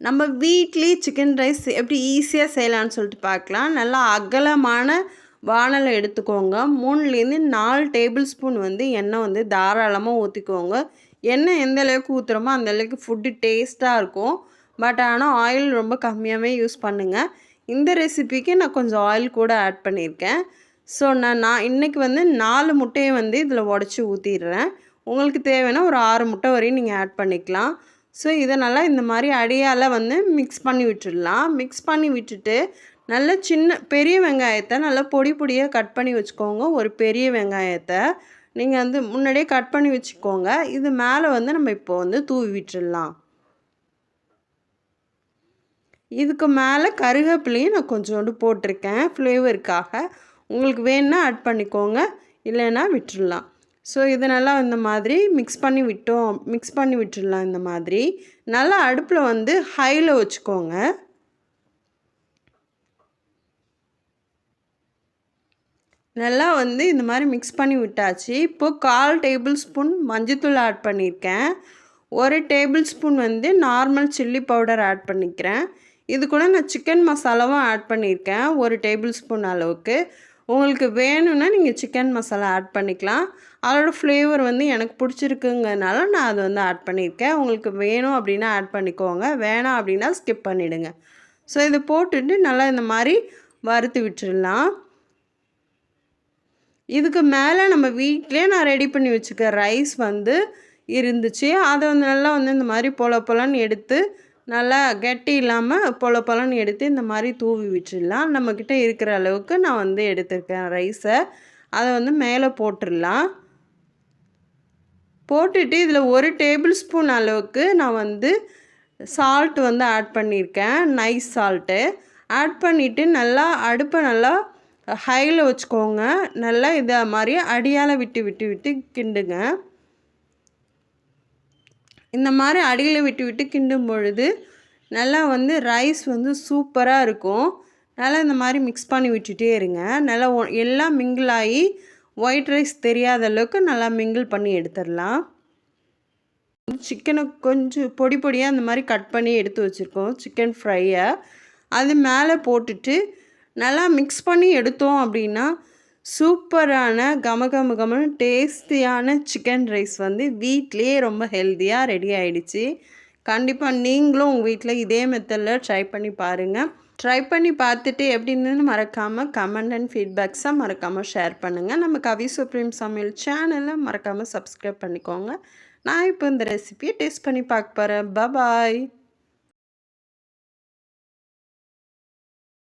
நம்ம வீட்லேயே chicken rice எப்படி ஈஸியாக செய்யலான்னு சொல்லிட்டு பார்க்கலாம். நல்லா அகலமான வாணலை எடுத்துக்கோங்க. 3லேருந்து 4 டேபிள் ஸ்பூன் வந்து எண்ணெய் வந்து தாராளமாக ஊற்றிக்கோங்க. எண்ணெய் எந்த அளவுக்கு ஊற்றுறோமோ அந்த அளவுக்கு ஃபுட்டு டேஸ்ட்டாக இருக்கும். பட் ஆனால் ஆயில் ரொம்ப கம்மியாகவே யூஸ் பண்ணுங்கள். இந்த ரெசிபிக்கு நான் கொஞ்சம் ஆயில் கூட ஆட் பண்ணியிருக்கேன். ஸோ நான் இன்றைக்கி வந்து 4 முட்டையை வந்து இதில் உடச்சி ஊற்றிடுறேன். உங்களுக்கு தேவைன்னா ஒரு 6 முட்டை வரையும் நீங்கள் ஆட் பண்ணிக்கலாம். ஸோ இதை நல்லா இந்த மாதிரி அடியால் வந்து மிக்ஸ் பண்ணி விட்டுடலாம். மிக்ஸ் பண்ணி விட்டுட்டு நல்லா பெரிய வெங்காயத்தை நல்லா பொடி பொடியாக கட் பண்ணி வச்சுக்கோங்க. ஒரு பெரிய வெங்காயத்தை நீங்கள் வந்து முன்னாடியே கட் பண்ணி வச்சுக்கோங்க. இது மேலே வந்து நம்ம இப்போ வந்து தூவி விட்டுடலாம். இதுக்கு மேலே கருவேப்பிலையும் நான் கொஞ்சோண்டு போட்டிருக்கேன் ஃப்ளேவருக்காக. உங்களுக்கு வேணுன்னா ஆட் பண்ணிக்கோங்க, இல்லைன்னா விட்டுடலாம். ஸோ இதை நல்லா இந்த மாதிரி மிக்ஸ் பண்ணி விட்டுடலாம். இந்த மாதிரி நல்லா அடுப்பில் வந்து ஹையில் வச்சுக்கோங்க. நல்லா வந்து இந்த மாதிரி மிக்ஸ் பண்ணி விட்டாச்சு. இப்போது 1/4 டேபிள் ஸ்பூன் மஞ்சள்தூள் ஆட் பண்ணியிருக்கேன். 1 டேபிள் ஸ்பூன் வந்து நார்மல் சில்லி பவுடர் ஆட் பண்ணிக்கிறேன். இது கூட நான் சிக்கன் மசாலாவும் ஆட் பண்ணியிருக்கேன் 1 டேபிள் ஸ்பூன் அளவுக்கு. உங்களுக்கு வேணும்னா நீங்கள் சிக்கன் மசாலா ஆட் பண்ணிக்கலாம். அதோடய ஃப்ளேவர் வந்து எனக்கு பிடிச்சிருக்குங்கனால நான் அதை வந்து ஆட் பண்ணியிருக்கேன். உங்களுக்கு வேணும் அப்படின்னா ஆட் பண்ணிக்கோங்க, வேணாம் அப்படின்னா ஸ்கிப் பண்ணிவிடுங்க. ஸோ இதை போட்டுட்டு நல்லா இந்த மாதிரி வறுத்து விட்டுடலாம். இதுக்கு மேலே நம்ம வீட்டிலே நான் ரெடி பண்ணி வச்சுக்க ரைஸ் வந்து இருந்துச்சு. அதை வந்து நல்லா வந்து இந்த மாதிரி பொலன்னு எடுத்து நல்லா கெட்டி இல்லாமல் பொலன்னு எடுத்து இந்த மாதிரி தூவி விட்டுடலாம். நம்மக்கிட்ட இருக்கிற அளவுக்கு நான் வந்து எடுத்துருக்கேன் ரைஸை. அதை வந்து மேலே போட்டுடலாம். போட்டுட்டு இதில் 1 டேபிள் ஸ்பூன் அளவுக்கு நான் வந்து சால்ட் வந்து ஆட் பண்ணியிருக்கேன், நைஸ் சால்ட்டு. ஆட் பண்ணிவிட்டு நல்லா அடுப்பை நல்லா ஹையில் வச்சுக்கோங்க. நல்லா இதை மாதிரி அடியால் விட்டு கிண்டுங்க. இந்த மாதிரி அடியில் விட்டு கிண்டும் பொழுது நல்லா வந்து ரைஸ் வந்து சூப்பராக இருக்கும். நல்லா இந்த மாதிரி மிக்ஸ் பண்ணி விட்டுட்டே இருங்க. நல்லா எல்லாம் மிங்கிள் ஆகி ஒயிட் ரைஸ் தெரியாத அளவுக்கு நல்லா மிங்கிள் பண்ணி எடுத்துடலாம். சிக்கனை கொஞ்சம் பொடியாக இந்த மாதிரி கட் பண்ணி எடுத்து வச்சுருக்கோம் சிக்கன் ஃப்ரையை. அது மேலே போட்டுட்டு நல்லா மிக்ஸ் பண்ணி எடுத்தோம் அப்படின்னா சூப்பரான கமன்னு டேஸ்டியான சிக்கன் ரைஸ் வந்து வீட்டிலேயே ரொம்ப ஹெல்த்தியாக ரெடி ஆகிடுச்சு. கண்டிப்பாக நீங்களும் உங்கள் வீட்டில் இதே மெத்தடில் ட்ரை பண்ணி பாருங்கள். ட்ரை பண்ணி பார்த்துட்டு எப்படி இருந்ததுன்னு மறக்காமல் கமெண்ட் அண்ட் ஃபீட்பேக்ஸாக மறக்காமல் ஷேர் பண்ணுங்கள். நம்ம கவி சுப்ரீம் சமையல் சேனலை மறக்காமல் சப்ஸ்கிரைப் பண்ணிக்கோங்க. நான் இப்போ இந்த ரெசிபியை டேஸ்ட் பண்ணி பார்க்க போகிறேன். பாய்.